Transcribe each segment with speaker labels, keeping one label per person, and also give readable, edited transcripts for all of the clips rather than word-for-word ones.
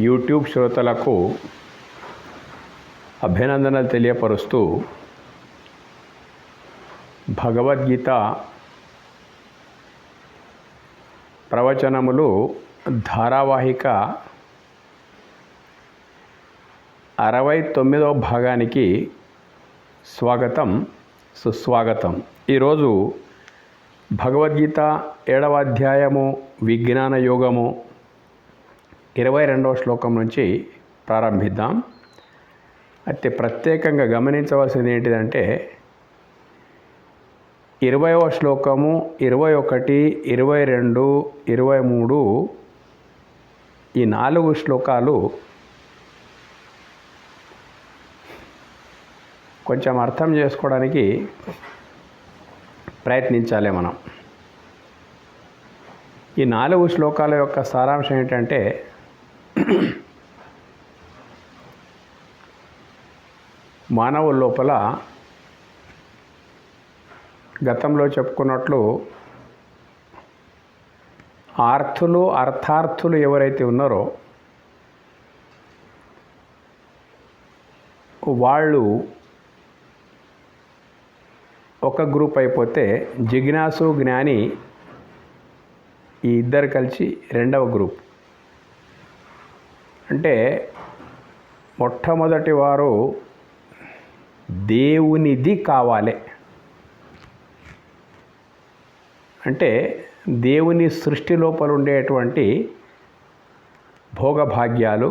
Speaker 1: YouTube శ్రోతలకు అభినందనలు తెలియపరుస్తూ భగవద్గీత ప్రవచనములు ధారావాహిక 69వ భాగానికి స్వాగతం, సుస్వాగతం. ఈరోజు భగవద్గీత 7వ అధ్యాయము విజ్ఞాన యోగము 22వ శ్లోకం నుంచి ప్రారంభిద్దాం. అయితే ప్రత్యేకంగా గమనించవలసింది ఏంటిదంటే 20వ శ్లోకము, 21, 22, 23 ఈ 4 శ్లోకాలు కొంచెం అర్థం చేసుకోవడానికి ప్రయత్నించాలి మనం. ఈ 4 శ్లోకాల యొక్క సారాంశం ఏంటంటే మానవుల లోపల గతంలో చెప్పుకున్నట్లు ఆర్థులు అర్థార్థులు ఎవరైతే ఉన్నారో వాళ్ళు ఒక గ్రూప్ అయిపోతే జిజ్ఞాసు జ్ఞాని ఈ ఇద్దరు కలిసి రెండవ గ్రూప్. అంటే మొట్టమొదటి వారు దేవునిది కావాలి, అంటే దేవుని సృష్టి లోపల ఉండేటువంటి భోగభాగ్యాలు,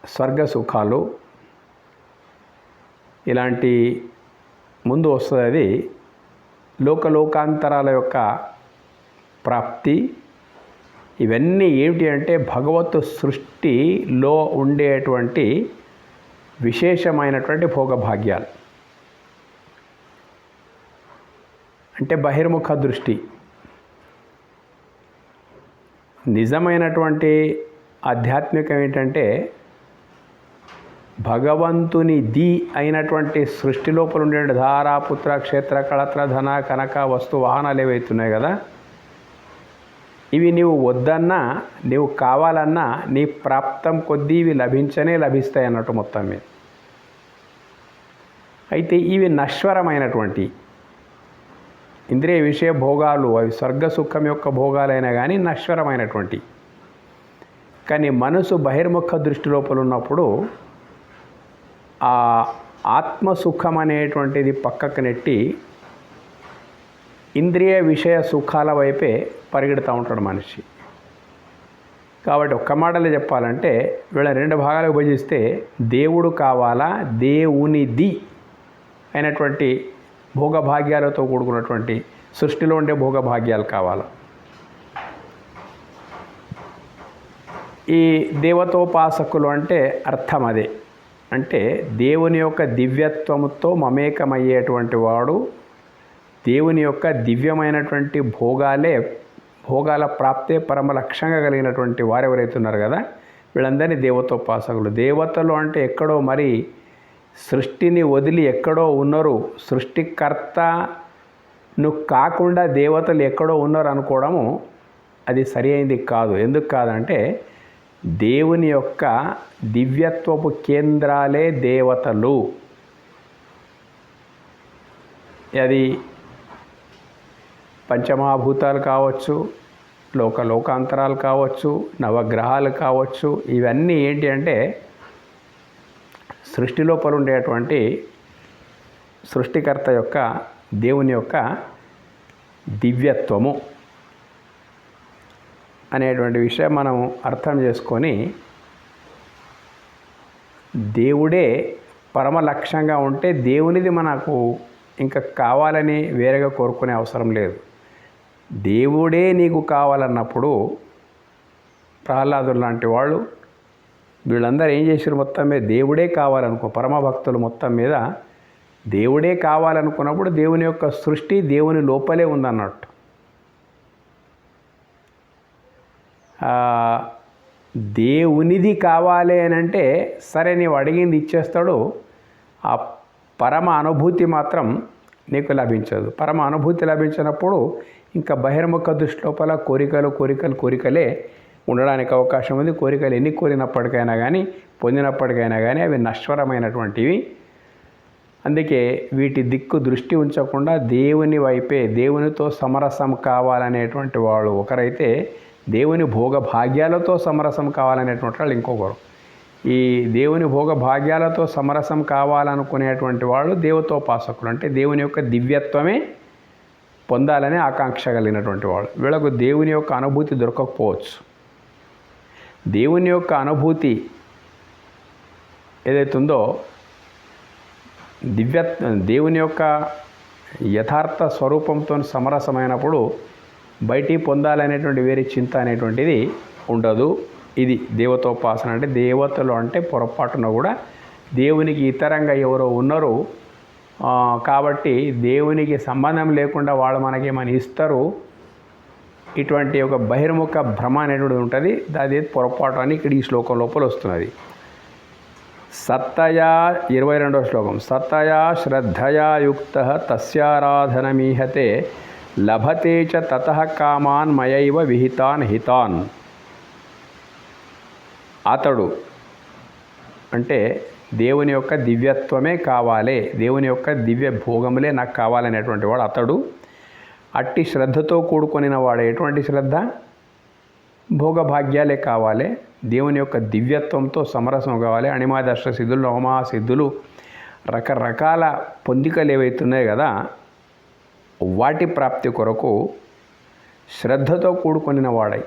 Speaker 1: స్వర్గ సుఖాలు ఇలాంటి ముందు వస్తుంది. అది లోకాంతరాల యొక్క ప్రాప్తి. ఇవన్నీ ఏమిటి అంటే భగవత్ సృష్టిలో ఉండేటువంటి విశేషమైనటువంటి భోగభాగ్యాలు. అంటే బహిర్ముఖ దృష్టి. నిజమైనటువంటి ఆధ్యాత్మికం ఏంటంటే భగవంతునిది అయినటువంటి సృష్టి లోపల ఉండే ధారా, పుత్ర, క్షేత్ర, కళత్ర, ధన, కనక, వస్తు, వాహనాలు ఏవైతున్నాయి కదా, ఇవి నీవు వద్దన్నా, నీవు కావాలన్నా నీ ప్రాప్తం కొద్దీ ఇవి లభిస్తాయి అన్నట్టు మొత్తం మీద. అయితే ఇవి నశ్వరమైనటువంటి ఇంద్రియ విషయ భోగాలు, అవి స్వర్గ సుఖం యొక్క భోగాలైనా కానీ నశ్వరమైనటువంటి. కానీ మనసు బహిర్ముఖ దృష్టి లోపల ఉన్నప్పుడు ఆ ఆత్మసుఖం అనేటువంటిది పక్కకు నెట్టి ఇంద్రియ విషయ సుఖాల వైపే పరిగెడుతూ ఉంటాడు మనిషి. కాబట్టి ఒక్క మాటలో చెప్పాలంటే వీళ్ళ 2 భాగాలు విభజిస్తే దేవుడు కావాలా, దేవునిది అయినటువంటి భోగభాగ్యాలతో కూడుకున్నటువంటి సృష్టిలో ఉండే భోగభాగ్యాలు కావాలా. ఈ దేవతోపాసకులు అంటే అర్థం అదే. అంటే దేవుని యొక్క దివ్యత్వముతో మమేకమయ్యేటువంటి వాడు, దేవుని యొక్క దివ్యమైనటువంటి భోగాల ప్రాప్తే పరమ లక్ష్యంగా కలిగినటువంటి వారు ఎవరైతే ఉన్నారు కదా, వీళ్ళందరినీ దేవతోపాసకులు. దేవతలు అంటే ఎక్కడో మరి సృష్టిని వదిలి ఎక్కడో ఉన్నారు, సృష్టికర్తను కాకుండా దేవతలు ఎక్కడో ఉన్నారు అనుకోవడము అది సరి అయింది కాదు. ఎందుకు కాదంటే దేవుని యొక్క దివ్యత్వపు కేంద్రాలే దేవతలు. అది పంచమహాభూతాలు కావచ్చు, లోకాంతరాలు కావచ్చు, నవగ్రహాలు కావచ్చు. ఇవన్నీ ఏంటి అంటే సృష్టి లోపల ఉండేటువంటి సృష్టికర్త యొక్క దేవుని యొక్క దివ్యత్వము అనేటువంటి విషయం మనం అర్థం చేసుకొని దేవుడే పరమ లక్ష్యంగా ఉంటే దేవునిది మనకు ఇంకా కావాలని వేరేగా కోరుకునే అవసరం లేదు. దేవుడే నీకు కావాలన్నప్పుడు ప్రహ్లాదులు లాంటి వాళ్ళు వీళ్ళందరూ ఏం చేశారు, మొత్తం మీద దేవుడే కావాలనుకో, పరమభక్తులు మొత్తం మీద దేవుడే కావాలనుకున్నప్పుడు దేవుని యొక్క సృష్టి దేవుని లోపలే ఉందన్నట్టు. దేవునిది కావాలి అని అంటే సరే నీవు అడిగింది ఇచ్చేస్తాడు, ఆ పరమ అనుభూతి మాత్రం నీకు లభించదు. పరమ అనుభూతి లభించినప్పుడు ఇంకా బహిర్ముఖ దృష్టి లోపల కోరికలే ఉండడానికి అవకాశం ఉంది. కోరికలు ఎన్ని కోరినప్పటికైనా కానీ, పొందినప్పటికైనా కానీ అవి నశ్వరమైనటువంటివి. అందుకే వీటి దిక్కు దృష్టి ఉంచకుండా దేవుని వైపే, దేవునితో సమరసం కావాలనేటువంటి వాళ్ళు ఒకరైతే, దేవుని భోగ భాగ్యాలతో సమరసం కావాలనేటువంటి వాళ్ళు ఇంకొకరు. ఈ దేవుని భోగ భాగ్యాలతో సమరసం కావాలనుకునేటువంటి వాళ్ళు దేవతోపాసకులు, అంటే దేవుని యొక్క దివ్యత్వమే పొందాలని ఆకాంక్ష కలిగినటువంటి వాళ్ళు. వీళ్ళకు దేవుని యొక్క అనుభూతి దొరకకపోవచ్చు. దేవుని యొక్క అనుభూతి ఏదైతుందో, దేవుని యొక్క యథార్థ స్వరూపంతో సమరసమైనప్పుడు బయటికి పొందాలనేటువంటి వేరే చింత అనేటువంటిది ఉండదు. ఇది దేవతోపాసన. అంటే దేవతలు అంటే పొరపాటున కూడా దేవునికి ఇతరంగా ఎవరో ఉన్నారు కాబట్టి దేవునికి సంబంధం లేకుండా వాళ్ళు మనకేమని ఇస్తారు, ఇటువంటి ఒక బహిర్ముఖ భ్రమ అనేటువంటిది ఉంటుంది. అది పొరపాటు అని ఇక్కడ ఈ శ్లోకం లోపల వస్తున్నది. సత్తయా 22వ శ్లోకం. సత్తయా శ్రద్ధయా యుక్త తస్యారాధనమీహతే లభతే చ తతః కామాన్ మయైవ విహితాన్ హితాన్. అతడు అంటే దేవుని యొక్క దివ్యత్వమే కావాలి, దేవుని యొక్క దివ్య భోగములే నాకు కావాలనేటువంటి వాడు అతడు. అట్టి శ్రద్ధతో కూడుకొనిన వాడు. ఎటువంటి శ్రద్ధ? భోగభాగ్యాలే కావాలి, దేవుని యొక్క దివ్యత్వంతో సమరసం కావాలి. అణిమాదష్ట సిద్ధులు, నవమహా సిద్ధులు, రకరకాల పొందికలు ఏవైతున్నాయి కదా, వాటి ప్రాప్తి కొరకు శ్రద్ధతో కూడుకొనిన వాడై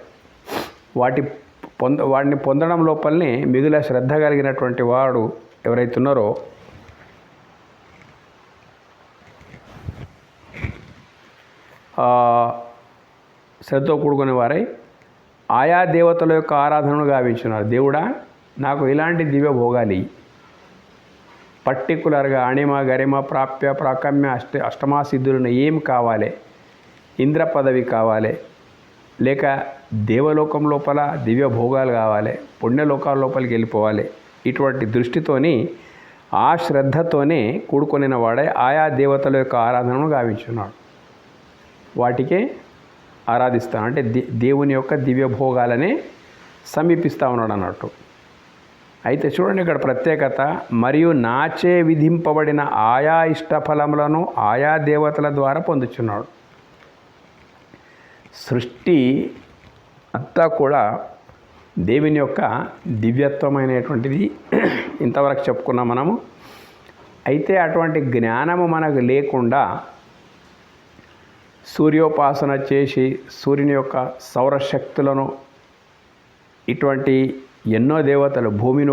Speaker 1: వాడిని పొందడం లోపలనే మిగుల శ్రద్ధ కలిగినటువంటి వాడు ఎవరైతున్నారో శ్రద్ధతో కూడుకునే వారై ఆయా దేవతల యొక్క ఆరాధనను గావించున్నారు. దేవుడా, నాకు ఇలాంటి దివ్య భోగాలి, పర్టికులర్గా అణిమ గరిమ ప్రాప్య ప్రాకమ్య అష్టమా సిద్ధులను ఏం కావాలి? ఇంద్ర పదవి కావాలి, లేక దేవలోకం లోపల దివ్య భోగాలు కావాలి, పుణ్యలోకాల లోపలికి వెళ్ళిపోవాలి. ఇటువంటి దృష్టితోని ఆ శ్రద్ధతోనే కూడుకొనిన వాడే ఆయా దేవతల యొక్క ఆరాధనను గావించున్నాడు. వాటికే ఆరాధిస్తాను, అంటే దేవుని యొక్క దివ్య భోగాలనే సమీపిస్తూ ఉన్నాడు అన్నట్టు. అయితే చూడండి ఇక్కడ ప్రత్యేకత, మరియు నాచే విధింపబడిన ఆయా ఇష్టఫలములను ఆయా దేవతల ద్వారా పొందుచున్నాడు. సృష్టి అంతా కూడా దేవుని యొక్క దివ్యత్వమైనటువంటిది ఇంతవరకు చెప్పుకున్నాం మనము. అయితే అటువంటి జ్ఞానము మనకు లేకుండా సూర్యోపాసన చేసి సూర్యుని యొక్క సౌరశక్తులను, ఇటువంటి ఎన్నో దేవతలు, భూమిని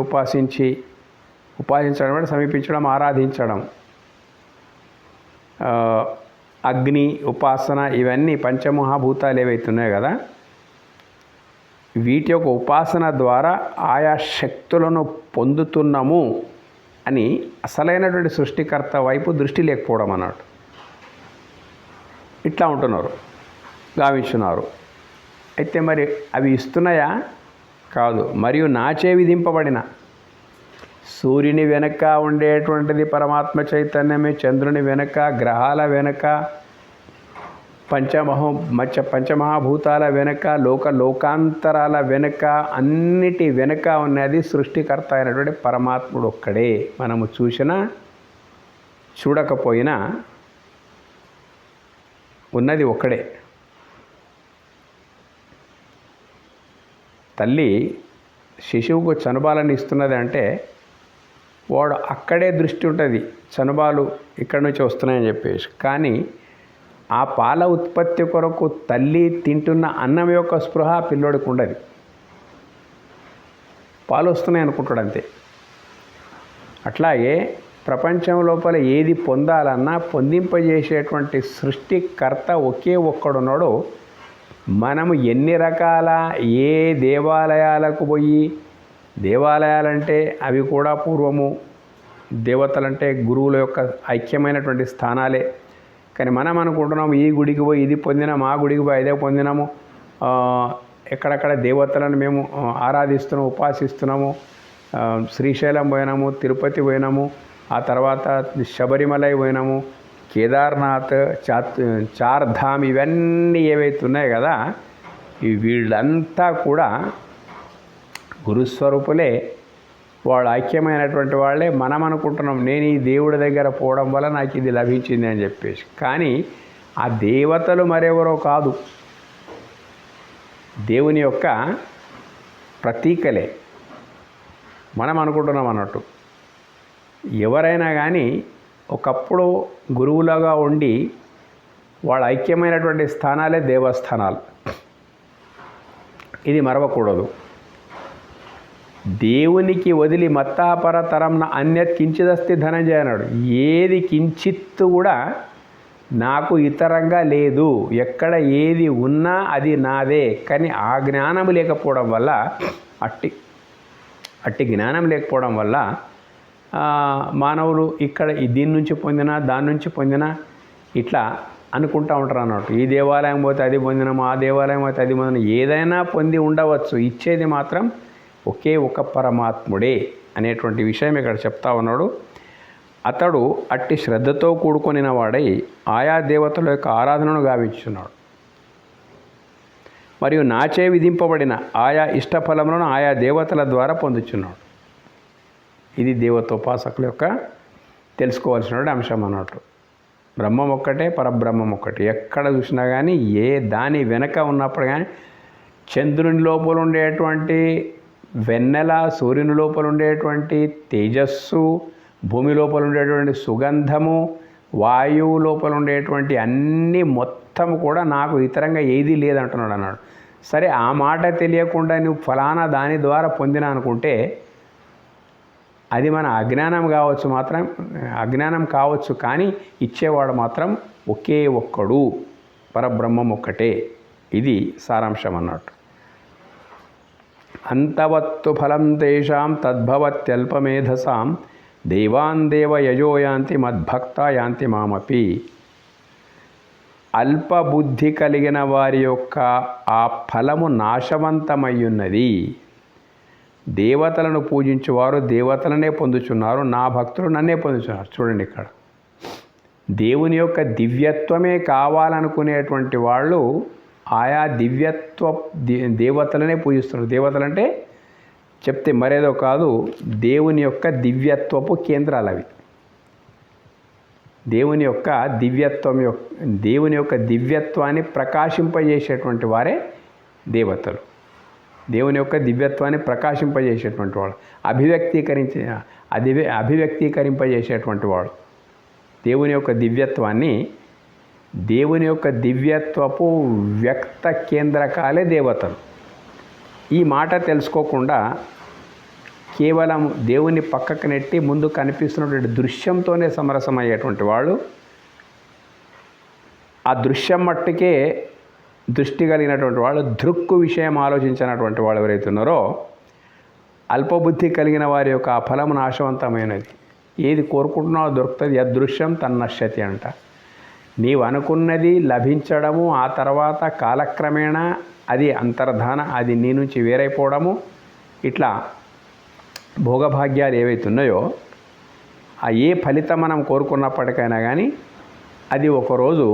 Speaker 1: ఉపాసించడం అంటే సమీపించడం, ఆరాధించడం, అగ్ని ఉపాసన, ఇవన్నీ పంచమహాభూతాలు ఏవైతున్నాయి కదా, వీటి యొక్క ఉపాసన ద్వారా ఆయా శక్తులను పొందుతున్నాము అని అసలైనటువంటి సృష్టికర్త వైపు దృష్టి లేకపోవడం అన్నట్టు. ఇట్లా ఉంటున్నారు, గావించున్నారు. అయితే మరి అవి ఇస్తున్నాయా? కాదు. మరియు నాచే విధింపబడిన, సూర్యుని వెనక ఉండేటువంటిది పరమాత్మ చైతన్యమే, చంద్రుని వెనక, గ్రహాల వెనక, పంచమహాభూతాల వెనక, లోకాంతరాల వెనక, అన్నిటి వెనక ఉన్నది సృష్టికర్త అయినటువంటి పరమాత్ముడు ఒక్కడే. మనము చూసినా చూడకపోయినా ఉన్నది ఒక్కడే. తల్లి శిశువుకు చనుబాలను ఇస్తున్నది అంటే వాడు అక్కడే దృష్టి ఉంటుంది, చనుబాలు ఇక్కడి నుంచి వస్తున్నాయని చెప్పేసి. కానీ ఆ పాల ఉత్పత్తి కొరకు తల్లి తింటున్న అన్నం యొక్క స్పృహ పిల్లోడికి ఉండదు. పాలు వస్తున్నాయి అనుకుంటాడు అంతే. అట్లాగే ప్రపంచం లోపల ఏది పొందాలన్నా పొందింపజేసేటువంటి సృష్టికర్త ఒకే ఒక్కడున్నాడు. మనము ఎన్ని రకాల ఏ దేవాలయాలకు పోయి, దేవాలయాలంటే అవి కూడా పూర్వము దేవతలంటే గురువుల యొక్క ఐక్యమైనటువంటి స్థానాలే. కానీ మనం అనుకుంటున్నాము ఈ గుడికి పోయి ఇది పొందినాము, ఆ గుడికి పోయి ఇదే పొందినాము, ఎక్కడెక్కడ దేవతలను మేము ఆరాధిస్తున్నాము, ఉపాసిస్తున్నాము. శ్రీశైలం పోయినాము, తిరుపతి పోయినాము, ఆ తర్వాత శబరిమలై పోయినాము, కేదార్నాథ్, చార్ధామ్, ఇవన్నీ ఏవైతే ఉన్నాయి కదా, వీళ్ళంతా కూడా గురుస్వరూపులే, వాళ్ళు ఐక్యమైనటువంటి వాళ్ళే. మనం అనుకుంటున్నాం నేను ఈ దేవుడి దగ్గర పోవడం వల్ల నాకు ఇది లభించింది అని చెప్పేసి, కానీ ఆ దేవతలు మరెవరో కాదు, దేవుని యొక్క ప్రతీకలే. మనం అనుకుంటున్నాం అన్నట్టు. ఎవరైనా కానీ ఒకప్పుడు గురువులాగా ఉండి వాళ్ళ ఐక్యమైనటువంటి స్థానాలే దేవస్థానాలు. ఇది మరవకూడదు. దేవునికి వదిలి మత్తాపర తరంన అన్యత్ కించిదస్తి ధనంజయ అన్నాడు. ఏది కించిత్తు కూడా నాకు ఇతరంగా లేదు, ఎక్కడ ఏది ఉన్నా అది నాదే. కానీ ఆ జ్ఞానం లేకపోవడం వల్ల, అట్టి జ్ఞానం లేకపోవడం వల్ల మానవులు ఇక్కడ దీని నుంచి పొందినా దాని నుంచి పొందినా ఇట్లా అనుకుంటూ ఉంటారు అన్నట్టు. ఈ దేవాలయం పోతే అది పొందినాము, ఆ దేవాలయం పోతే అది పొందిన, ఏదైనా పొంది ఉండవచ్చు, ఇచ్చేది మాత్రం ఒకే ఒక పరమాత్ముడే అనేటువంటి విషయం ఇక్కడ చెప్తా ఉన్నాడు. అతడు అట్టి శ్రద్ధతో కూడుకొనిన వాడై ఆయా దేవతల యొక్క ఆరాధనను గావించున్నాడు. మరియు నాచే విధింపబడిన ఆయా ఇష్టఫలములను ఆయా దేవతల ద్వారా పొందుచున్నాడు. ఇది దేవతోపాసకుల యొక్క తెలుసుకోవాల్సిన అంశం అన్నట్టు. బ్రహ్మం ఒక్కటే, పరబ్రహ్మం ఒక్కటే. ఎక్కడ చూసినా కానీ ఏ దాని వెనక ఉన్నప్పుడు కానీ చంద్రుని లోపల ఉండేటువంటి వెన్నెల, సూర్యుని లోపల ఉండేటువంటి తేజస్సు, భూమి లోపల ఉండేటువంటి సుగంధము, వాయువు లోపల ఉండేటువంటి అన్నీ మొత్తం కూడా నాకు ఇతరంగా ఏదీ లేదంటున్నాడు అన్నాడు. సరే, ఆ మాట తెలియకుండా నువ్వు ఫలానా దాని ద్వారా పొందినా అనుకుంటే అది మన అజ్ఞానం కావచ్చు, కానీ ఇచ్చేవాడు మాత్రం ఒకే ఒక్కడు, పరబ్రహ్మం ఒక్కటే. ఇది సారాంశం అన్నట్టు. అంతవత్తు ఫలం తేషాం తద్భవత్యల్పమేధసాం దేవాన్ దేవ యజో యాంతి మద్భక్త యాంతి మామపి. అల్పబుద్ధి కలిగిన వారి యొక్క ఆ ఫలము నాశవంతమయ్యున్నది. దేవతలను పూజించువారు దేవతలనే పొందుచున్నారు, నా భక్తులు నన్నే పొందుచున్నారు. చూడండి, ఇక్కడ దేవుని యొక్క దివ్యత్వమే కావాలనుకునేటువంటి వాళ్ళు ఆయా దేవతలనే పూజిస్తున్నారు. దేవతలంటే చెప్తే మరేదో కాదు, దేవుని యొక్క దివ్యత్వపు కేంద్రాలు అవి. దేవుని యొక్క దివ్యత్వాన్ని ప్రకాశింపజేసేటువంటి వారే దేవతలు. దేవుని యొక్క దివ్యత్వాన్ని ప్రకాశింపజేసేటువంటి వాడు, అభివ్యక్తీకరింపజేసేటువంటి వాడు. దేవుని యొక్క దివ్యత్వపు వ్యక్త కేంద్రకాలే దేవతలు. ఈ మాట తెలుసుకోకుండా కేవలం దేవుని పక్కకు నెట్టి ముందు కనిపిస్తున్నటువంటి దృశ్యంతోనే సమరసమయ్యేటువంటి వాళ్ళు, ఆ దృశ్యం మట్టుకే దృష్టి కలిగినటువంటి వాళ్ళు, దృక్కు విషయం ఆలోచించినటువంటి వాళ్ళు ఎవరైతే ఉన్నారో, అల్పబుద్ధి కలిగిన వారి యొక్క ఆ ఫలం నాశవంతమైనది. ఏది కోరుకుంటున్నావో దొరుకుతుంది. అదృశ్యం తన్నశ్యతి అంట. నీవు అనుకున్నది లభించడము, ఆ తర్వాత కాలక్రమేణా అది అంతర్ధాన, అది నీ నుంచి వేరైపోవడము, ఇట్లా భోగభాగ్యాలు ఏవైతే ఉన్నాయో ఆ ఏ ఫలితం మనం కోరుకున్నప్పటికైనా కానీ అది ఒకరోజు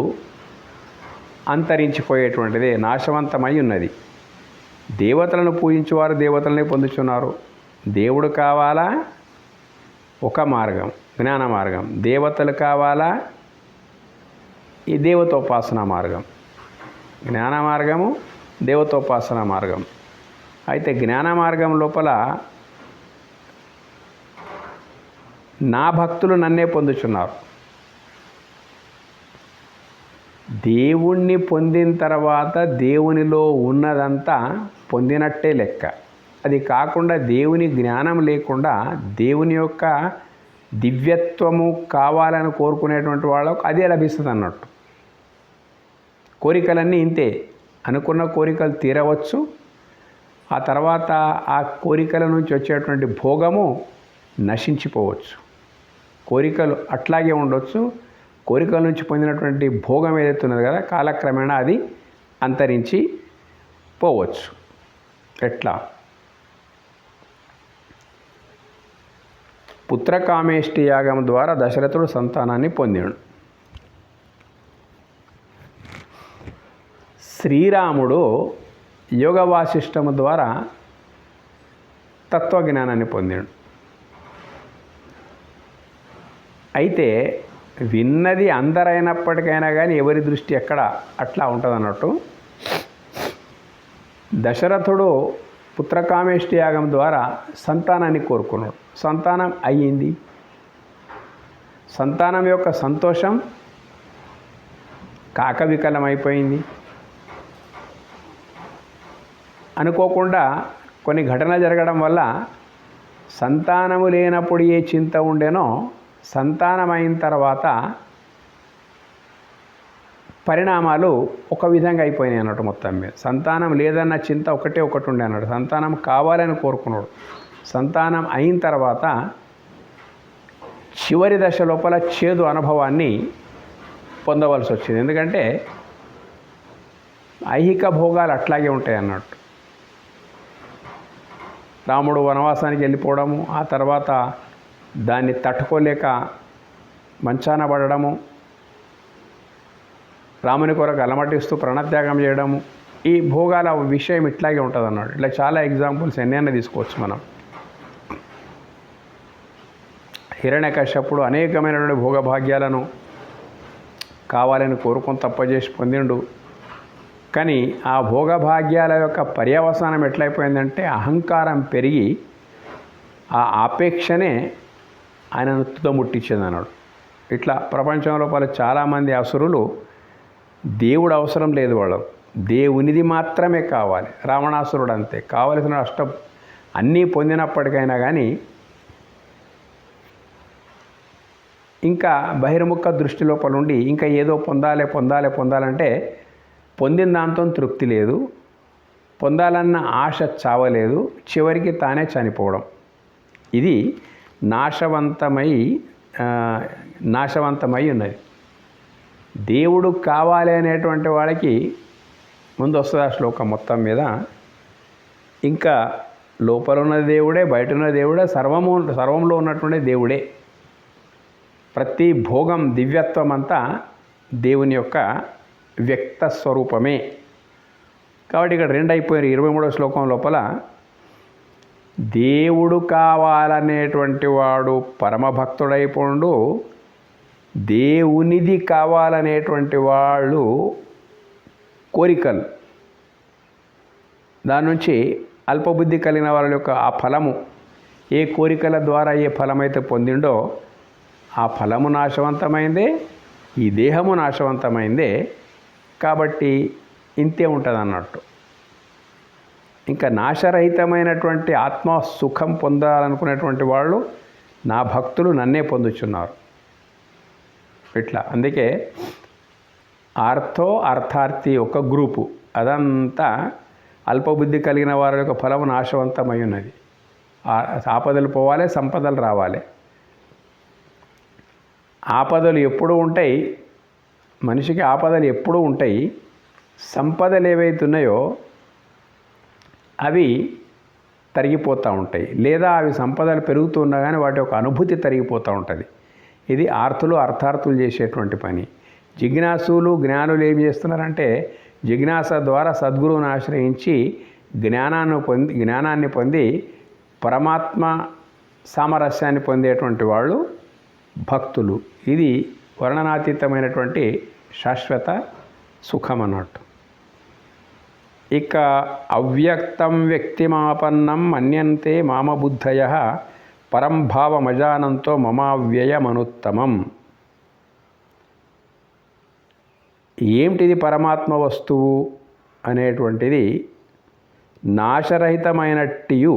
Speaker 1: అంతరించిపోయేటువంటిదే, నాశవంతమై ఉన్నది. దేవతలను పూజించేవారు దేవతలనే పొందుచున్నారు. దేవుడు కావాలా ఒక మార్గం, జ్ఞాన మార్గం. దేవతలు కావాలా ఈ దేవతోపాసన మార్గం. జ్ఞాన మార్గము, దేవతోపాసన మార్గం. అయితే జ్ఞాన మార్గం లోపల నా భక్తులు నన్నే పొందుచున్నారు. దేవుణ్ణి పొందిన తర్వాత దేవునిలో ఉన్నదంతా పొందినట్టే లెక్క. అది కాకుండా దేవుని జ్ఞానం లేకుండా దేవుని యొక్క దివ్యత్వము కావాలని కోరుకునేటువంటి వాళ్ళకు అదే లభిస్తుంది అన్నట్టు. కోరికలన్నీ ఇంతే. అనుకున్న కోరికలు తీరవచ్చు, ఆ తర్వాత ఆ కోరికల నుంచి వచ్చేటువంటి భోగము నశించిపోవచ్చు. కోరికలు అట్లాగే ఉండొచ్చు. కోరికల నుంచి పొందినటువంటి భోగం ఏదైతే ఉన్నది కదా, కాలక్రమేణా అది అంతరించి పోవచ్చు. ఎట్లా? పుత్రకామేష్టి యాగం ద్వారా దశరథుడు సంతానాన్ని పొందాడు. శ్రీరాముడు యోగ వాసిష్టము ద్వారా తత్వజ్ఞానాన్ని పొందాడు. అయితే విన్నది అందరైనప్పటికైనా కానీ ఎవరి దృష్టి ఎక్కడ అట్లా ఉంటుంది అన్నట్టు. దశరథుడు పుత్రకామేష్టి యాగం ద్వారా సంతానాన్ని కోరుకున్నాడు. సంతానం అయ్యింది. సంతానం యొక్క సంతోషం కాకవికలమైపోయింది. అనుకోకుండా కొన్ని ఘటనలు జరగడం వల్ల సంతానము లేనప్పుడు ఏ చింత ఉండేనో సంతానం అయిన తర్వాత పరిణామాలు ఒక విధంగా అయిపోయినాయి అన్నట్టు. మొత్తం మీద సంతానం లేదన్న చింత ఒకటి ఉండే అన్నాడు. సంతానం కావాలని కోరుకున్నాడు. సంతానం అయిన తర్వాత చివరి దశ లోపల చేదు అనుభవాన్ని పొందవలసి వచ్చింది. ఎందుకంటే ఐహిక భోగాలు అట్లాగే ఉంటాయి అన్నట్టు. రాముడు వనవాసానికి వెళ్ళిపోవడము, ఆ తర్వాత దాన్ని తట్టుకోలేక మంచాన పడడము, రాముని కొరకు అలమటిస్తూ ప్రాణత్యాగం చేయడము, ఈ భోగాల విషయం ఇట్లాగే ఉంటుంది అన్నాడు. ఇట్లా చాలా ఎగ్జాంపుల్స్ ఎన్నైనా తీసుకోవచ్చు మనం. హిరణ్యకశ్యపుడు అనేకమైనటువంటి భోగభాగ్యాలను కావాలని కోరుకొని తప్పజేసి పొందిండు. కానీ ఆ భోగభాగ్యాల యొక్క పర్యవసానం ఎట్లయిపోయిందంటే అహంకారం పెరిగి ఆ ఆపేక్షనే ఆయనను తుదముట్టించింది అన్నాడు. ఇట్లా ప్రపంచం లోపల చాలామంది అసురులు దేవుడు అవసరం లేదు, వాళ్ళకు దేవునిది మాత్రమే కావాలి. రావణాసురుడు అంతే, కావలసిన అన్నీ పొందినప్పటికైనా కానీ ఇంకా బహిర్ముఖ దృష్టి లోపల ఉండి ఇంకా ఏదో పొందాలంటే పొందిన దాంతో తృప్తి లేదు, పొందాలన్న ఆశ చావలేదు, చివరికి తానే చనిపోవడం. ఇది నాశవంతమై ఉన్నది. దేవుడు కావాలి అనేటువంటి వాళ్ళకి ముందు వస్తుంది ఆ శ్లోకం మొత్తం మీద. ఇంకా లోపల ఉన్న దేవుడే, బయట ఉన్న దేవుడే, సర్వంలో ఉన్నటువంటి దేవుడే. ప్రతి భోగం దివ్యత్వం అంతా దేవుని యొక్క వ్యక్త స్వరూపమే. కాబట్టి ఇక్కడ 2 అయిపోయారు. 23వ శ్లోకం లోపల దేవుడు కావాలనేటువంటి వాడు పరమభక్తుడైపోండు, దేవునిది కావాలనేటువంటి వాళ్ళు కోరికలు, దాని నుంచి అల్పబుద్ధి కలిగిన వాళ్ళ యొక్క ఆ ఫలము, ఏ కోరికల ద్వారా ఏ ఫలమైతే పొందిండో ఆ ఫలము నాశవంతమైందే, ఈ దేహము నాశవంతమైందే. కాబట్టి ఇంతే ఉంటుంది అన్నట్టు. ఇంకా నాశరహితమైనటువంటి ఆత్మ సుఖం పొందాలనుకునేటువంటి వాళ్ళు నా భక్తులు నన్నే పొందుచున్నారు. ఇట్లా అందుకే అర్థార్థి ఒక గ్రూపు, అదంతా అల్పబుద్ధి కలిగిన వారి యొక్క ఫలము నాశవంతమై ఉన్నది. ఆపదలు పోవాలి, సంపదలు రావాలి. ఆపదలు ఎప్పుడూ ఉంటాయి, మనిషికి ఆపదలు ఎప్పుడూ ఉంటాయి. సంపదలు ఏవైతే ఉన్నాయో అవి తరిగిపోతూ ఉంటాయి, లేదా అవి సంపదలు పెరుగుతున్నా కానీ వాటి యొక్క అనుభూతి తరిగిపోతూ ఉంటుంది. ఇది అర్థార్థులు చేసేటువంటి పని. జిజ్ఞాసులు జ్ఞానులు ఏం చేస్తున్నారంటే జిజ్ఞాస ద్వారా సద్గురువుని ఆశ్రయించి జ్ఞానాన్ని పొంది పరమాత్మ సామరస్యాన్ని పొందేటువంటి వాళ్ళు భక్తులు. ఇది వర్ణనాతీతమైనటువంటి శాశ్వత సుఖం అన్నట్టు. ఇక అవ్యక్తం వ్యక్తిమాపన్నం మన్యంతే మామబుద్ధయ పరంభావమజానంతో మమావ్యయమనుత్తమం. ఏమిటిది పరమాత్మ వస్తువు అనేటువంటిది నాశరహితమైనట్టియు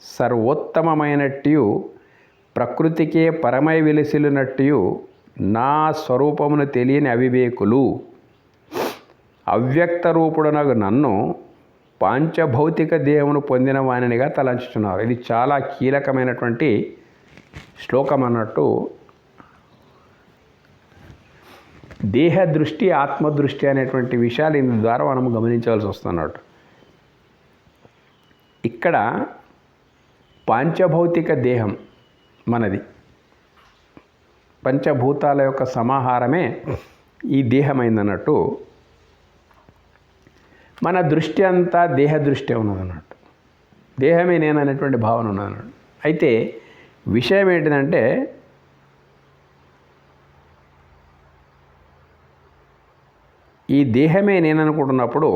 Speaker 1: సర్వోత్తమమైనట్టియు ప్రకృతికే పరమై వెలిసిలినట్టియు నా స్వరూపమును తెలియని అవివేకులు అవ్యక్త రూపుడనగు నన్ను పాంచభౌతిక దేహమును పొందిన వానినిగా తలంచుతున్నారు. ఇది చాలా కీలకమైనటువంటి శ్లోకం అన్నట్టు. దేహ దృష్టి ఆత్మదృష్టి అనేటువంటి విషయాలు ఇందు ద్వారా మనం గమనించవలసి వస్తున్నట్టు. ఇక్కడ పాంచభౌతిక దేహం మనది, పంచభూతాల యొక్క సమాహారమే ఈ దేహమైందన్నట్టు. మన దృష్టి అంతా దేహ దృష్టి ఉన్నదన్నట్టు, దేహమే నేను అనేటువంటి భావన ఉన్నదన్నట్టు. అయితే విషయం ఏంటిదంటే ఈ దేహమే నేను అనుకుంటున్నప్పుడు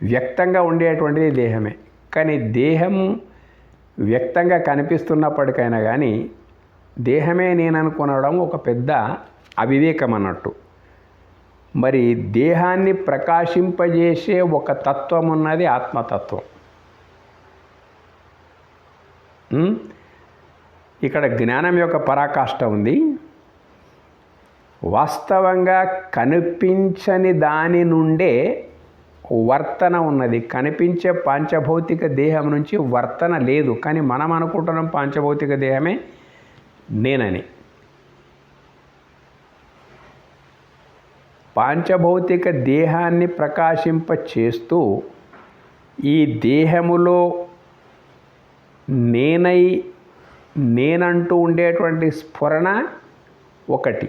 Speaker 1: వ్యక్తంగా ఉండేటువంటిది దేహమే, కానీ దేహం వ్యక్తంగా కనిపిస్తున్నప్పటికైనా కానీ దేహమే నేను అనుకోవడం ఒక పెద్ద అవివేకం అన్నట్టు. మరి దేహాన్ని ప్రకాశింపజేసే ఒక తత్వం ఉన్నది, ఆత్మతత్వం. ఇక్కడ జ్ఞానం యొక్క పరాకాష్ఠ ఉంది. వాస్తవంగా కనిపించని దాని నుండే వర్తన ఉన్నది. కనిపించే పాంచభౌతిక దేహం నుంచి వర్తన లేదు, కానీ మనం అనుకుంటున్నాం పాంచభౌతిక దేహమే నేనని. పాంచభౌతిక దేహాన్ని ప్రకాశింప చేస్తూ ఈ దేహములో నేనంటూ ఉండేటువంటి స్ఫురణ ఒకటి,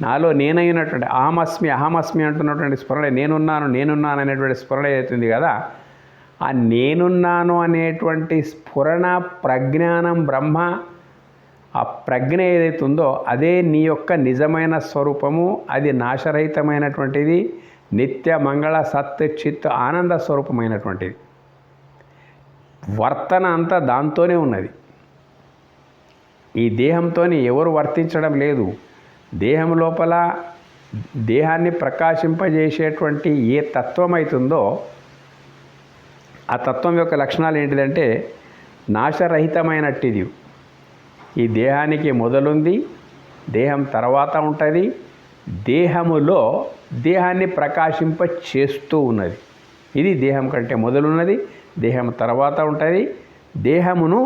Speaker 1: నాలో నేనైనటువంటి అహమస్మి అంటున్నటువంటి స్ఫురణ, నేనున్నాను అనేటువంటి స్ఫురణ అవుతుంది కదా. ఆ నేనున్నాను అనేటువంటి స్ఫురణ ప్రజ్ఞానం బ్రహ్మ, ఆ ప్రజ్ఞ ఏదైతే ఉందో అదే నీ యొక్క నిజమైన స్వరూపము. అది నాశరహితమైనటువంటిది, నిత్య మంగళ సత్ చిత్ ఆనంద స్వరూపమైనటువంటిది. వర్తన అంతా దాంతోనే ఉన్నది. ఈ దేహంతో ఎవరు వర్తించడం లేదు. దేహం లోపల దేహాన్ని ప్రకాశింపజేసేటువంటి ఏ తత్వం అవుతుందో ఆ తత్వం యొక్క లక్షణాలు ఏంటిదంటే నాశరహితమైనట్టిది. ఈ దేహానికి మొదలుంది, దేహం తర్వాత ఉంటుంది, దేహములో దేహాన్ని ప్రకాశింప చేస్తూ ఉన్నది. ఇది దేహం కంటే మొదలున్నది, దేహం తర్వాత ఉంటుంది, దేహమును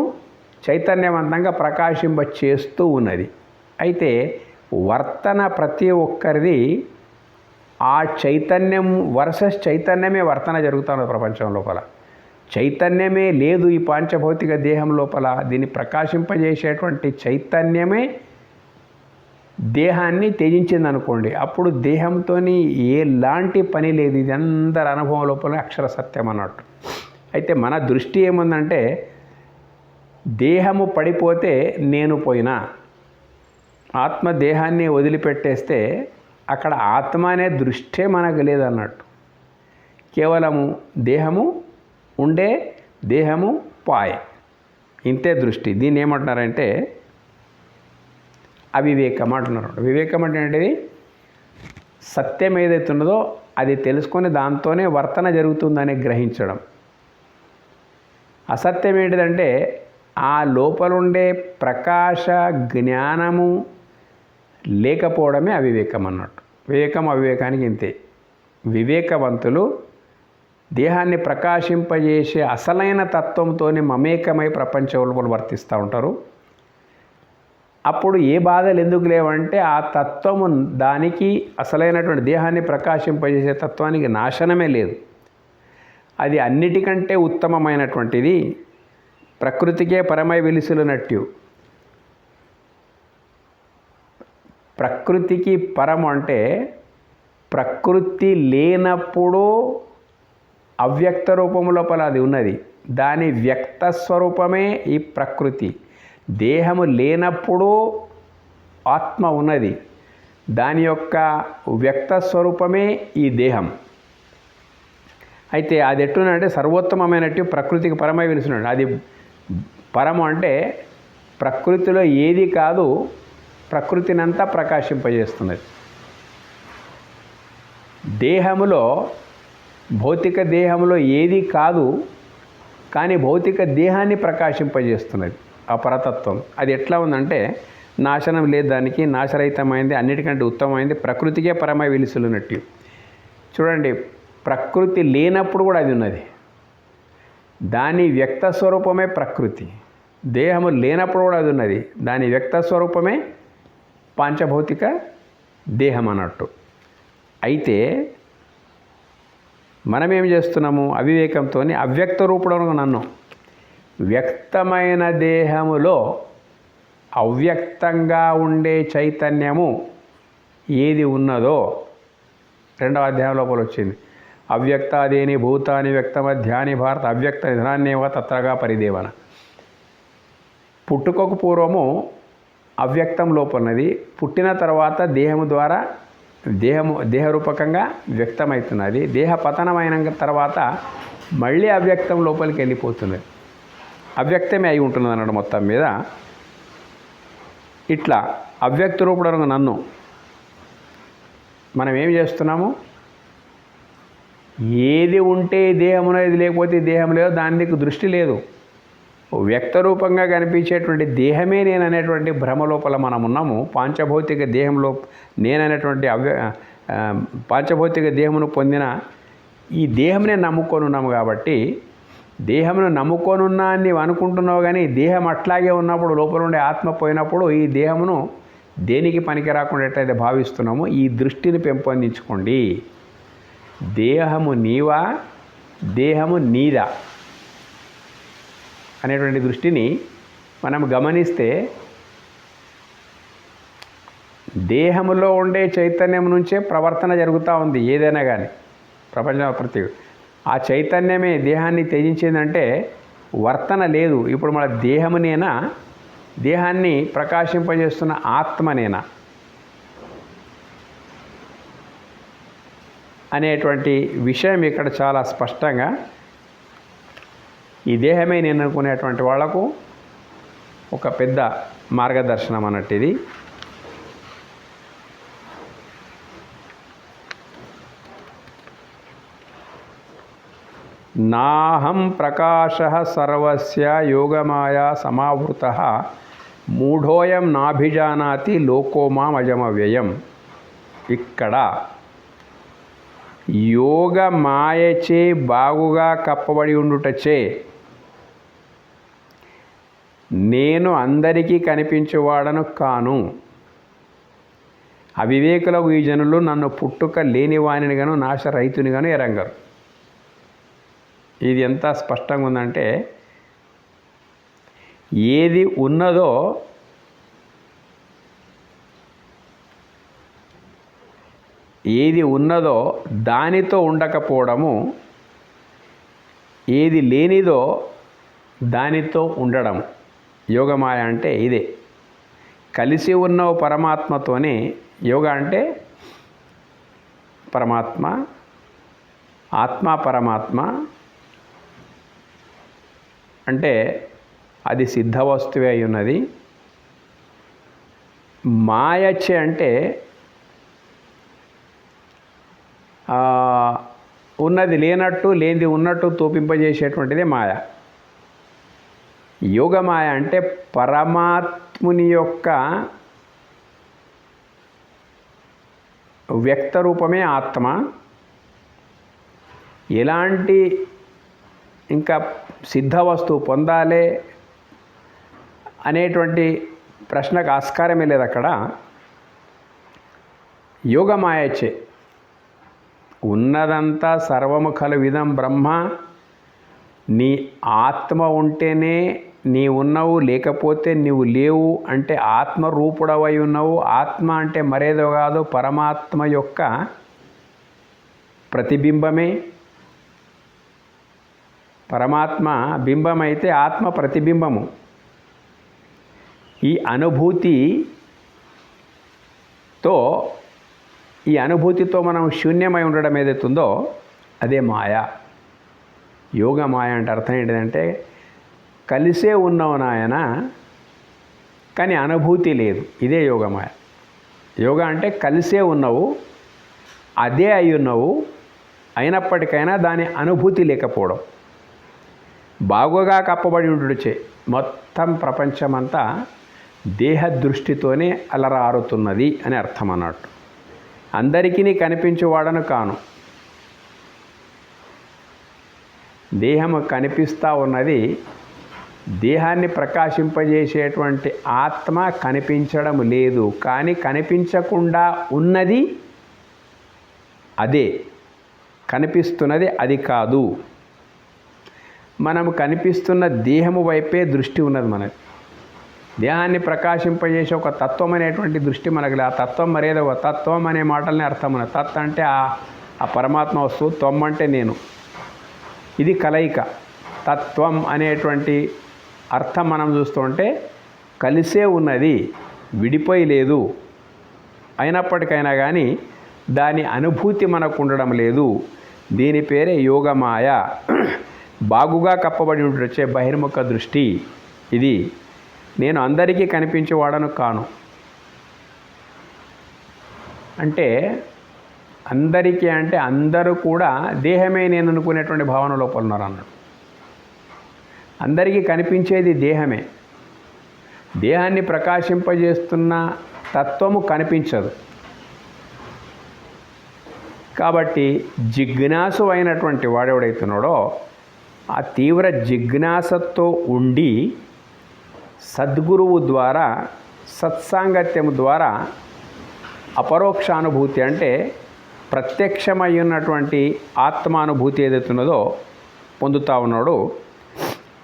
Speaker 1: చైతన్యవంతంగా ప్రకాశింప చేస్తూ ఉన్నది. అయితే వర్తన ప్రతి ఒక్కరిది ఆ చైతన్యం వర్సెస్ చైతన్యమే వర్తన జరుగుతున్నది ప్రపంచం లోపల. చైతన్యమే లేదు ఈ పాంచభౌతిక దేహం లోపల. దీన్ని ప్రకాశింపజేసేటువంటి చైతన్యమే దేహాన్ని త్యజించింది అనుకోండి, అప్పుడు దేహంతో ఎలాంటి పని లేదు. ఇది అందరి అనుభవం లోపల అక్షర సత్యం అన్నట్టు. అయితే మన దృష్టి ఏముందంటే దేహము పడిపోతే నేను పోయినా, ఆత్మ దేహాన్ని వదిలిపెట్టేస్తే అక్కడ ఆత్మ అనే దృష్టే మనకు లేదన్నట్టు. కేవలము దేహము ఉండే, దేహము పాయే, ఇంతే దృష్టి. దీన్ని ఏమంటున్నారంటే అవివేకం అంటున్నారు. వివేకం అంటే ఏంటిది? సత్యం ఏదైతే ఉన్నదో అది తెలుసుకొని దాంతోనే వర్తన జరుగుతుందని గ్రహించడం. అసత్యం ఏంటిదంటే ఆ లోపలుండే ప్రకాశ జ్ఞానము లేకపోవడమే అవివేకం అన్నట్టు. వివేకం అవివేకానికి ఇంతే. వివేకవంతులు దేహాన్ని ప్రకాశింపజేసే అసలైన తత్వంతోనే మమేకమై ప్రపంచంలో వర్తిస్తూ ఉంటారు. అప్పుడు ఏ బాధలు ఎందుకు లేవంటే ఆ తత్వము, దానికి అసలైనటువంటి దేహాన్ని ప్రకాశింపజేసే తత్వానికి నాశనమే లేదు. అది అన్నిటికంటే ఉత్తమమైనటువంటిది. ప్రకృతికే పరమై వెలిసిలునట్టు. ప్రకృతికి పరము అంటే ప్రకృతి లేనప్పుడు అవ్యక్త రూపము లోపల అది ఉన్నది. దాని వ్యక్త స్వరూపమే ఈ ప్రకృతి. దేహము లేనప్పుడు ఆత్మ ఉన్నది, దాని యొక్క వ్యక్త స్వరూపమే ఈ దేహం. అయితే అది ఎట్లునంటే సర్వోత్తమమైనట్టు ప్రకృతికి పరమై వెలిసినట్టు. అది పరము అంటే ప్రకృతిలో ఏది కాదు, ప్రకృతినంతా ప్రకాశింపజేస్తున్నది. దేహములో, భౌతిక దేహంలో ఏది కాదు, కానీ భౌతిక దేహాన్ని ప్రకాశింపజేస్తున్నది ఆ పరతత్వం. అది ఎట్లా ఉందంటే నాశనం లేదు, దానికి నాశరహితమైంది, అన్నిటికంటే ఉత్తమమైంది, ప్రకృతికే పరమై వెలిసిలునట్టు. చూడండి, ప్రకృతి లేనప్పుడు కూడా అది ఉన్నది. దాని వ్యక్త స్వరూపమే ప్రకృతి. దేహము లేనప్పుడు కూడా అది ఉన్నది. దాని వ్యక్త స్వరూపమే పాంచభౌతిక దేహం అన్నట్టు. అయితే మనమేం చేస్తున్నాము? అవివేకంతో అవ్యక్త రూపంలో నన్ను వ్యక్తమైన దేహములో అవ్యక్తంగా ఉండే చైతన్యము ఏది ఉన్నదో 2వ అధ్యాయం లోపల వచ్చింది. అవ్యక్తాదేని భూతాని వ్యక్తమధ్యాని భారత అవ్యక్త నిధనాన్నేవ తత్రగా పరిదేవన. పుట్టుకకు పూర్వము అవ్యక్తం లోపలన్నది, పుట్టిన తర్వాత దేహము ద్వారా దేహరూపకంగా వ్యక్తమవుతున్నది. దేహ పతనమైన తర్వాత మళ్ళీ అవ్యక్తం లోపలికి వెళ్ళిపోతున్నది. అవ్యక్తమే అయి ఉంటుంది అన్నాడు మొత్తం మీద. ఇట్లా అవ్యక్త రూపుడు నన్ను మనం ఏం చేస్తున్నాము? ఏది ఉంటే దేహమున, ఏది లేకపోతే దేహం లేదు, దానికి దృష్టి లేదు. వ్యక్తరూపంగా కనిపించేటువంటి దేహమే నేననేటువంటి భ్రమ లోపల మనం ఉన్నాము. పాంచభౌతిక దేహంలో నేననేటువంటి పాంచభౌతిక దేహమును పొందిన ఈ దేహంనే నమ్ముకొని ఉన్నాము. కాబట్టి దేహమును నమ్ముకొనున్నా అని నీవు అనుకుంటున్నావు, కానీ దేహం అట్లాగే ఉన్నప్పుడు, లోపల ఉండే ఆత్మ పోయినప్పుడు ఈ దేహమును దేనికి పనికి రాకుండా ఎట్లయితే భావిస్తున్నామో ఈ దృష్టిని పెంపొందించుకోండి. దేహము నీవా, దేహము నీదా అనేటువంటి దృష్టిని మనం గమనిస్తే దేహములో ఉండే చైతన్యం నుంచే ప్రవర్తన జరుగుతూ ఉంది. ఏదైనా కానీ ప్రపంచం ప్రతి ఆ చైతన్యమే దేహాన్ని త్యజించిందంటే వర్తన లేదు. ఇప్పుడు మన దేహమునేనా, దేహాన్ని ప్రకాశింపజేస్తున్న ఆత్మనేనా అనేటువంటి విషయం ఇక్కడ చాలా స్పష్టంగా ఈ దేహమే నేను అనుకునేటువంటి వాళ్లకు ఒక పెద్ద మార్గదర్శనం అన్నట్టు ఇది. నాహం ప్రకాశః సర్వస్య యోగమాయా సమావృతః మూఢోయం నాభిజానాతి లోకో మామజమవ్యయం. ఇక్కడ యోగ మాయచే బాగుగా కప్పబడి ఉండుటచే నేను అందరికీ కనిపించేవాడను కాను. అవివేకులకు ఈ జనులు నన్ను పుట్టుక లేనివానిగాను నాశరహితునిగాను ఎరంగరు. ఇది ఎంత స్పష్టంగా ఉందంటే, ఏది ఉన్నదో దానితో ఉండకపోవడము, ఏది లేనిదో దానితో ఉండడం. యోగమాయ అంటే ఇదే. కలిసి ఉన్న పరమాత్మతోనే యోగ అంటే పరమాత్మ, ఆత్మ పరమాత్మ అంటే అది సిద్ధ వస్తువే అయి ఉన్నది. మాయచ్చే అంటే ఉన్నది లేనట్టు, లేనిది ఉన్నట్టు తోపింపజేసేటువంటిదే మాయ. యోగమాయ అంటే పరమాత్ముని యొక్క వ్యక్తరూపమే ఆత్మ. ఎలాంటి ఇంకా సిద్ధ వస్తువు పొందాలి అనేటువంటి ప్రశ్నకు ఆస్కారమే లేదు అక్కడ. యోగమాయచే ఉన్నదంతా సర్వము ఖలు విదం బ్రహ్మ. నీ ఆత్మ ఉంటేనే నీ ఉన్నవు, లేకపోతే నీవు లేవు. అంటే ఆత్మరూపుడవై ఉన్నావు. ఆత్మ అంటే మరేదో కాదు, పరమాత్మ యొక్క ప్రతిబింబమే. పరమాత్మ బింబమైతే ఆత్మ ప్రతిబింబము. ఈ అనుభూతితో మనం శూన్యమై ఉండడం ఏదైతుందో అదే మాయ. యోగ మాయ అంటే అర్థం ఏంటిదంటే, కలిసే ఉన్నావు నాయన, కానీ అనుభూతి లేదు. ఇదే యోగమాయ. యోగ అంటే కలిసే ఉన్నావు, అదే అయి ఉన్నావు, అయినప్పటికైనా దాని అనుభూతి లేకపోవడం. బాగుగా కప్పబడి ఉండుచే మొత్తం ప్రపంచమంతా దేహ దృష్టితోనే అలరారుతున్నది అని అర్థం అన్నట్టు. అందరికీ కనిపించేవాడను కాను. దేహము కనిపిస్తూ ఉన్నది, దేహాన్ని ప్రకాశింపజేసేటువంటి ఆత్మ కనిపించడం లేదు. కానీ కనిపించకుండా ఉన్నది అదే, కనిపిస్తున్నది అది కాదు. మనము కనిపిస్తున్న దేహము వైపే దృష్టి ఉన్నది మనది. దేహాన్ని ప్రకాశింపజేసే ఒక తత్వం అనేటువంటి దృష్టి మనకు ఆ తత్వం మరేదో తత్వం అనే మాటల్ని అర్థం ఉన్నది. తత్ అంటే ఆ పరమాత్మ వస్తువు, త్వం అంటే నేను. ఇది కలయిక. తత్వం అనేటువంటి అర్థం మనం చూస్తుంటే కలిసే ఉన్నది, విడిపోయి లేదు. అయినప్పటికైనా కానీ దాని అనుభూతి మనకు ఉండడం లేదు. దీని పేరే యోగమాయ. బాగుగా కప్పబడి వచ్చే బహిర్ముఖ దృష్టి ఇది. నేను అందరికీ కనిపించేవాడను కాను. అంటే అందరికీ అంటే అందరూ కూడా దేహమే నేను అనుకునేటువంటి భావన లోపల ఉన్నారు అన్నాడు. అందరికీ కనిపించేది దేహమే. దేహాన్ని ప్రకాశింపజేస్తున్న తత్వము కనిపించదు. కాబట్టి జిజ్ఞాసు అయినటువంటి వాడెవడైతున్నాడో ఆ తీవ్ర జిజ్ఞాసతో ఉండి సద్గురువు ద్వారా, సత్సాంగత్యము ద్వారా అపరోక్షానుభూతి అంటే ప్రత్యక్షమై ఉన్నటువంటి ఆత్మానుభూతి ఏదైతున్నదో పొందుతా ఉన్నాడు.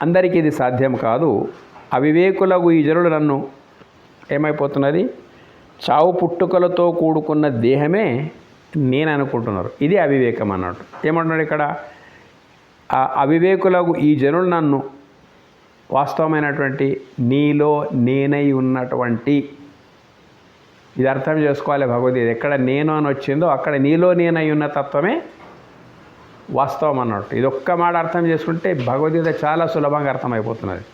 Speaker 1: అందరికీ ఇది సాధ్యం కాదు. అవివేకులకు ఈ జనులు నన్ను ఏమైపోతున్నది, చావు పుట్టుకలతో కూడుకున్న దేహమే నేను అనుకుంటున్నారు. ఇది అవివేకం అన్నట్టు. ఏమంటున్నాడు ఇక్కడ, ఆ అవివేకులకు ఈ జనులు నన్ను వాస్తవమైనటువంటి నీలో నేనై ఉన్నటువంటి, ఇది అర్థం చేసుకోవాలి భగవద్గీత. ఎక్కడ నేను అని వచ్చిందో అక్కడ నీలో నేనై ఉన్న తత్వమే వాస్తవం అన్నట్టు. ఇది ఒక్క మాట అర్థం చేసుకుంటే భగవద్గీత చాలా సులభంగా అర్థమైపోతున్నది.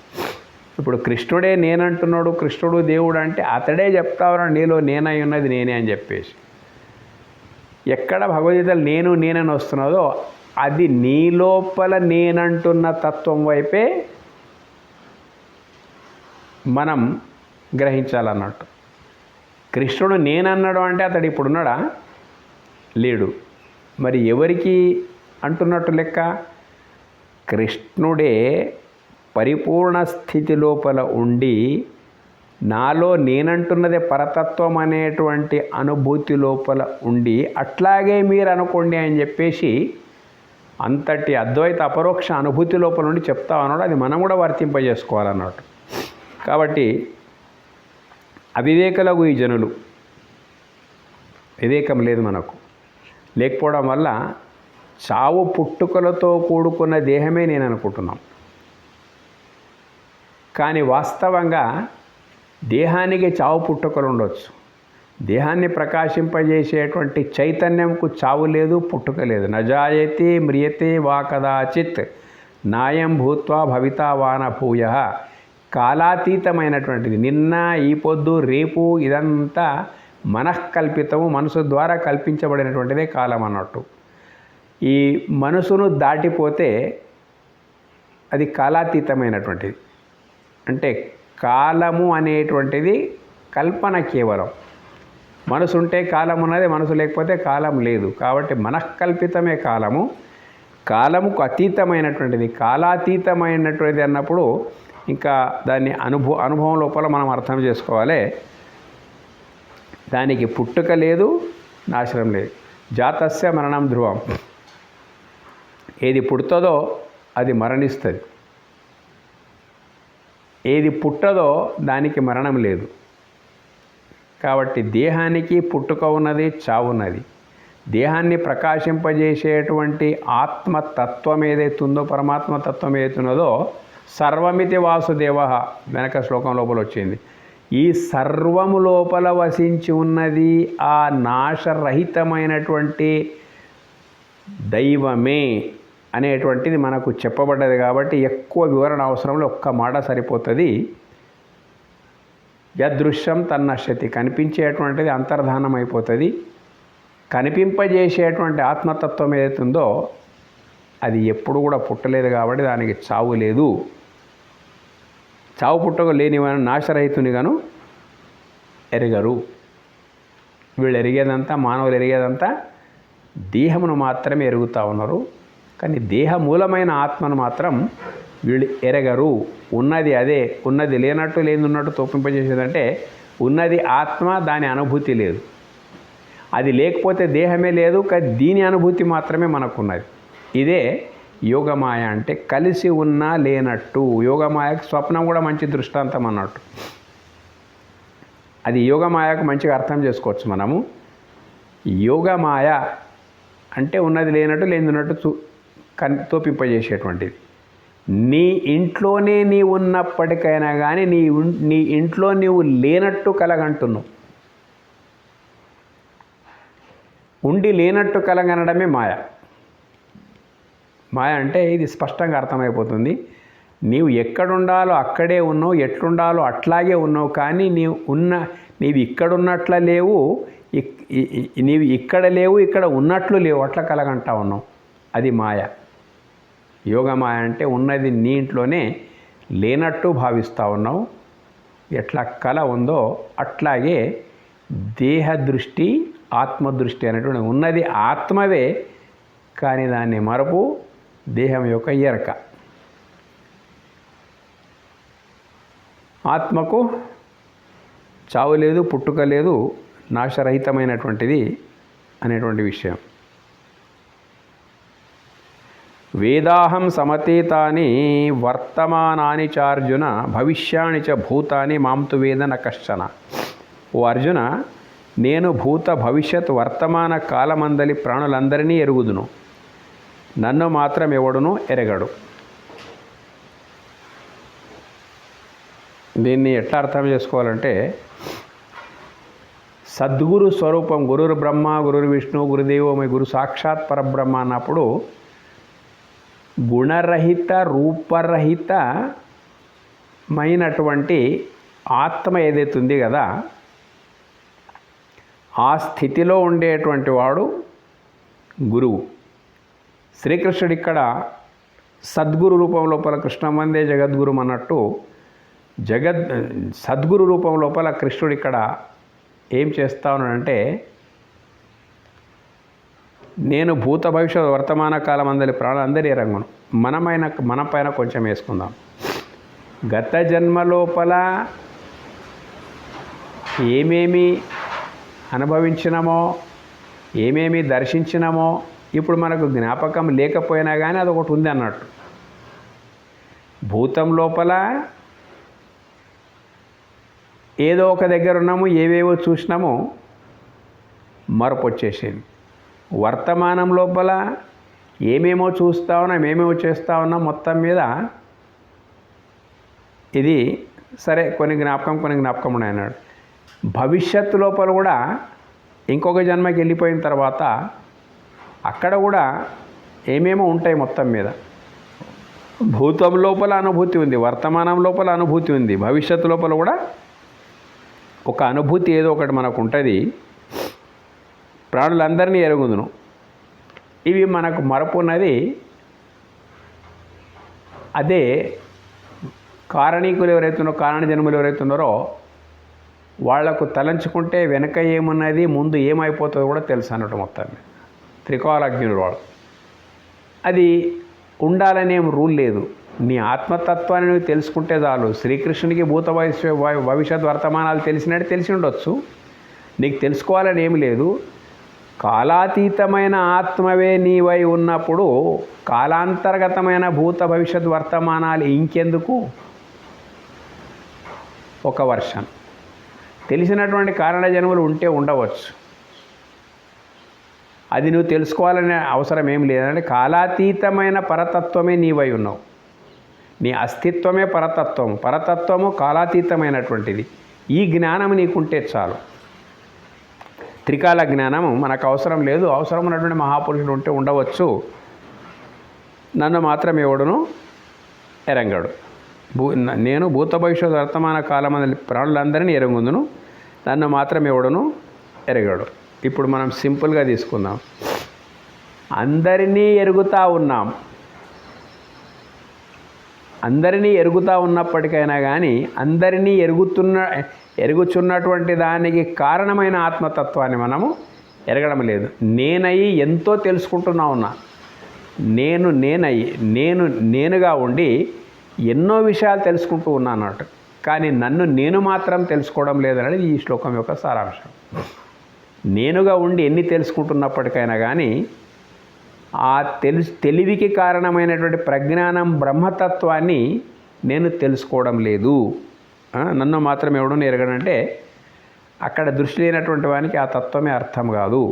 Speaker 1: ఇప్పుడు కృష్ణుడే నేనంటున్నాడు, కృష్ణుడు దేవుడు అంటే అతడే చెప్తా ఉన్నాడు నీలో నేనై ఉన్నది నేనే అని చెప్పేసి. ఎక్కడ భగవద్గీతలు నేను నేనని వస్తున్నదో అది నీ లోపల నేనంటున్న తత్వం వైపే మనం గ్రహించాలన్నట్టు. కృష్ణుడు నేనన్నాడు అంటే అతడు ఇప్పుడున్నాడా? లేడు. మరి ఎవరికి అంటున్నట్టు లెక్క? కృష్ణుడే పరిపూర్ణ స్థితి లోపల ఉండి నాలో నేనంటున్నదే పరతత్వం అనేటువంటి అనుభూతి లోపల ఉండి అట్లాగే మీరు అనుకోండి అని చెప్పేసి అంతటి అద్వైత అపరోక్ష అనుభూతి లోపల నుండి చెప్తా అన్నాడు. అది మనం కూడా వర్తింపజేసుకోవాలన్నట్టు. కాబట్టి అవివేకులకు ఈ జనులు, వివేకం లేదు మనకు, లేకపోవడం వల్ల చావు పుట్టుకలతో కూడుకున్న దేహమే నేను అనుకుంటున్నాం. కానీ వాస్తవంగా దేహానికి చావు పుట్టుకలు ఉండవచ్చు. దేహాన్ని ప్రకాశింపజేసేటువంటి చైతన్యంకు చావు లేదు, పుట్టుక లేదు. నజాయతే మ్రియతే వా కదాచిత్ నాయం భూత్వా భవితా వాన భూయ. కాలాతీతమైనటువంటిది. నిన్న, ఈ పొద్దు, రేపు ఇదంతా మనఃకల్పితము, మనసు ద్వారా కల్పించబడినటువంటిదే కాలం అన్నట్టు. ఈ మనసును దాటిపోతే అది కాలాతీతమైనటువంటిది. అంటే కాలము అనేటువంటిది కల్పన కేవలం. మనసు ఉంటే కాలం ఉన్నది, మనసు లేకపోతే కాలం లేదు. కాబట్టి మనఃకల్పితమే కాలము. కాలముకు అతీతమైనటువంటిది, కాలాతీతమైనటువంటిది అన్నప్పుడు ఇంకా దాన్ని అనుభవం లోపల మనం అర్థం చేసుకోవాలి. దానికి పుట్టుక లేదు, నాశనం లేదు. జాతస్య మరణం ధ్రువం. ఏది పుడుతుందో అది మరణిస్తుంది, ఏది పుట్టదో దానికి మరణం లేదు. కాబట్టి దేహానికి పుట్టుక ఉన్నది, చావున్నది. దేహాన్ని ప్రకాశింపజేసేటువంటి ఆత్మతత్వం ఏదైతుందో, పరమాత్మతత్వం ఏదైతున్నదో సర్వమితి వాసుదేవ వెనక శ్లోకం లోపల వచ్చింది. ఈ సర్వము లోపల వసించి ఉన్నది ఆ నాశరహితమైనటువంటి దైవమే అనేటువంటిది మనకు చెప్పబడ్డది. కాబట్టి ఎక్కువ వివరణ అవసరంలో ఒక్క మాట సరిపోతుంది. యదృశ్యం తన్నశ్యతి. కనిపించేటువంటిది అంతర్ధానం అయిపోతుంది. కనిపింపజేసేటువంటి ఆత్మతత్వం ఏదైతుందో అది ఎప్పుడు కూడా పుట్టలేదు. కాబట్టి దానికి చావు లేదు. చావు పుట్టక లేనివని నాశరహితునిగాను ఎరగరు. వీళ్ళు ఎరిగేదంతా, మానవులు ఎరిగేదంతా దేహమును మాత్రమే ఎరుగుతూ ఉన్నారు. కానీ దేహ మూలమైన ఆత్మను మాత్రం వీళ్ళు ఎరగరు. ఉన్నది అదే, ఉన్నది లేనట్టు లేనున్నట్టు తోపింపజేసేదంటే ఉన్నది ఆత్మ, దాని అనుభూతి లేదు. అది లేకపోతే దేహమే లేదు, కానీ దీని అనుభూతి మాత్రమే మనకున్నది. ఇదే యోగమాయ అంటే కలిసి ఉన్నా లేనట్టు. యోగమాయకు స్వప్నం కూడా మంచి దృష్టాంతం అన్నట్టు. అది యోగమాయకు మంచిగా అర్థం చేసుకోవచ్చు మనము. యోగమాయ అంటే ఉన్నది లేనట్టు లేనిన్నట్టు తోపింపజేసేటువంటిది. నీ ఇంట్లోనే నీ ఉన్నప్పటికైనా కానీ నీ ఇంట్లో నీవు లేనట్టు కలగంటున్నావు. ఉండి లేనట్టు కలగనడమే మాయ. మాయ అంటే ఇది స్పష్టంగా అర్థమైపోతుంది. నీవు ఎక్కడుండాలో అక్కడే ఉన్నావు, ఎట్లుండాలో అట్లాగే ఉన్నావు. కానీ నీవు ఇక్కడున్నట్ల లేవు, నీవు ఇక్కడ లేవు, ఇక్కడ ఉన్నట్లు లేవు, అట్లా కలగంటా ఉన్నావు. అది మాయ. యోగమాయ అంటే ఉన్నది నీ ఇంట్లోనే లేనట్టు భావిస్తూ ఉన్నావు. ఎట్లా కళ ఉందో అట్లాగే దేహదృష్టి ఆత్మదృష్టి అనేటువంటి ఉన్నది ఆత్మవే, కానీ దాన్ని మరపు దేహం యొక్క ఎరక. ఆత్మకు చావు లేదు, పుట్టుక లేదు, నాశరహితమైనటువంటిది అనేటువంటి విషయం. వేదాహం సమతీతాని వర్తమానాని చార్జున భవిష్యాని చ భూతాని మాంతు వేద న కశ్చన. ఓ అర్జున, నేను భూత భవిష్యత్ వర్తమాన కాలమందలి ప్రాణులందరినీ ఎరుగుదును, నన్ను మాత్రం ఎవడును ఎరగడు. దీన్ని ఎట్లా అర్థం చేసుకోవాలంటే, సద్గురు స్వరూపం గురుర్ బ్రహ్మ గురుర్ విష్ణు గురుదేవోమై గురు సాక్షాత్ పరబ్రహ్మ అన్నప్పుడు గుణరహిత రూపరహితమైనటువంటి ఆత్మ ఏదైతే ఉంది కదా, ఆ స్థితిలో ఉండేటువంటి వాడు గురువు. శ్రీకృష్ణుడు ఇక్కడ సద్గురు రూపం లోపల కృష్ణ వందే జగద్గురు అన్నట్టు సద్గురు రూపం లోపల కృష్ణుడు ఇక్కడ ఏం చేస్తా ఉన్నాడంటే, నేను భూత భవిష్యత్ వర్తమాన కాలం అందరి ప్రాణులందరి రంగును మన పైన కొంచెం వేసుకుందాం. గత జన్మ లోపల ఏమేమి అనుభవించినామో, ఏమేమి దర్శించినామో ఇప్పుడు మనకు జ్ఞాపకం లేకపోయినా కానీ అదొకటి ఉంది అన్నట్టు. భూతం లోపల ఏదో ఒక దగ్గర ఉన్నాము, ఏవేవో చూసినామో మరపు వచ్చేసింది. వర్తమానం లోపల ఏమేమో చూస్తూ ఉన్నాం, ఏమేమో చేస్తూ ఉన్నాం, మొత్తం మీద ఇది సరే కొన్ని జ్ఞాపకం ఉన్నాయన్నాడు. భవిష్యత్తు లోపల కూడా ఇంకొక జన్మకి వెళ్ళిపోయిన తర్వాత అక్కడ కూడా ఏమేమో ఉంటాయి. మొత్తం మీద భూతం లోపల అనుభూతి ఉంది, వర్తమానం లోపల అనుభూతి ఉంది, భవిష్యత్తు లోపల కూడా ఒక అనుభూతి ఏదో ఒకటి మనకు ఉంటుంది. ప్రాణులందరినీ ఎరుగుదును. ఇవి మనకు మరపున్నది. అదే కారణీకులు ఎవరైతున్నారో, కారణ జన్మలు ఎవరైతున్నారో వాళ్లకు తలంచుకుంటే వెనక ఏమున్నది, ముందు ఏమైపోతుందో కూడా తెలుసు అన్నట్టు. మొత్తం త్రికాలజ్ఞుడు వాడు. అది ఉండాలనేం రూల్ లేదు. నీ ఆత్మతత్వాన్ని నువ్వు తెలుసుకుంటే చాలు. శ్రీకృష్ణునికి భూత భవిష్యత్ వర్తమానాలు తెలిసి ఉండొచ్చు, నీకు తెలుసుకోవాలని ఏమి లేదు. కాలాతీతమైన ఆత్మవే నీవై ఉన్నప్పుడు కాలాంతర్గతమైన భూత భవిష్యత్ వర్తమానాలు ఇంకెందుకు? ఒక వర్షం తెలిసినటువంటి కారణ జన్మలు ఉంటే ఉండవచ్చు, అది నువ్వు తెలుసుకోవాలనే అవసరం ఏం లేదంటే కాలాతీతమైన పరతత్వమే నీవై ఉన్నావు. నీ అస్తిత్వమే పరతత్వము కాలాతీతమైనటువంటిది. ఈ జ్ఞానం నీకుంటే చాలు. త్రికాల జ్ఞానము మనకు అవసరం లేదు. అవసరం ఉన్నటువంటి మహాపురుషులు ఉంటే ఉండవచ్చు, నన్ను మాత్రం ఎవడును ఎరంగడు. నేను భూత భవిష్యత్ వర్తమాన కాలమందలి ప్రాణులందరినీ ఎరుగుందును, నన్ను మాత్రం ఎవడును ఎరగడు. ఇప్పుడు మనం సింపుల్గా తీసుకుందాం. అందరినీ ఎరుగుతూ ఉన్నాం. అందరినీ ఎరుగుతూ ఉన్నప్పటికైనా కానీ అందరినీ ఎరుగుచున్నటువంటి దానికి కారణమైన ఆత్మతత్వాన్ని మనము ఎరగడం లేదు. నేనయ్యి ఎంతో తెలుసుకుంటున్నా ఉన్నా. నేనుగా ఉండి ఎన్నో విషయాలు తెలుసుకుంటూ ఉన్నా అన్నట్టు. కానీ నన్ను నేను మాత్రం తెలుసుకోవడం లేదనేది ఈ శ్లోకం యొక్క సారాంశం. నేనుగా ఉండి ఎన్ని తెలుసుకుంటున్నప్పటికైనా కానీ ఆ తెలివికి కారణమైనటువంటి ప్రజ్ఞానం బ్రహ్మతత్వాన్ని నేను తెలుసుకోవడం లేదు. నన్ను మాత్రం ఎవడో ఎరగడంటే అక్కడ దృష్టి లేనటువంటి వానికి ఆ తత్వమే అర్థం కాదు.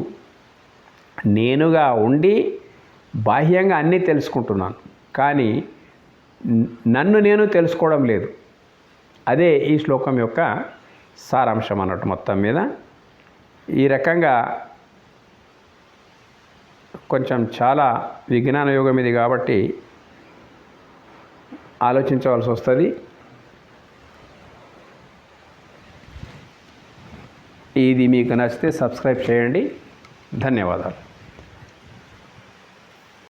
Speaker 1: నేనుగా ఉండి బాహ్యంగా అన్నీ తెలుసుకుంటున్నాను, కానీ నన్ను నేను తెలుసుకోవడం లేదు. అదే ఈ శ్లోకం యొక్క సారాంశం అన్నట్టు. మొత్తం మీద ఈ రకంగా కొంచెం చాలా విజ్ఞాన యోగం ఇది కాబట్టి ఆలోచించవలసి వస్తుంది. ఇది మీకు నచ్చితే సబ్స్క్రైబ్ చేయండి. ధన్యవాదాలు.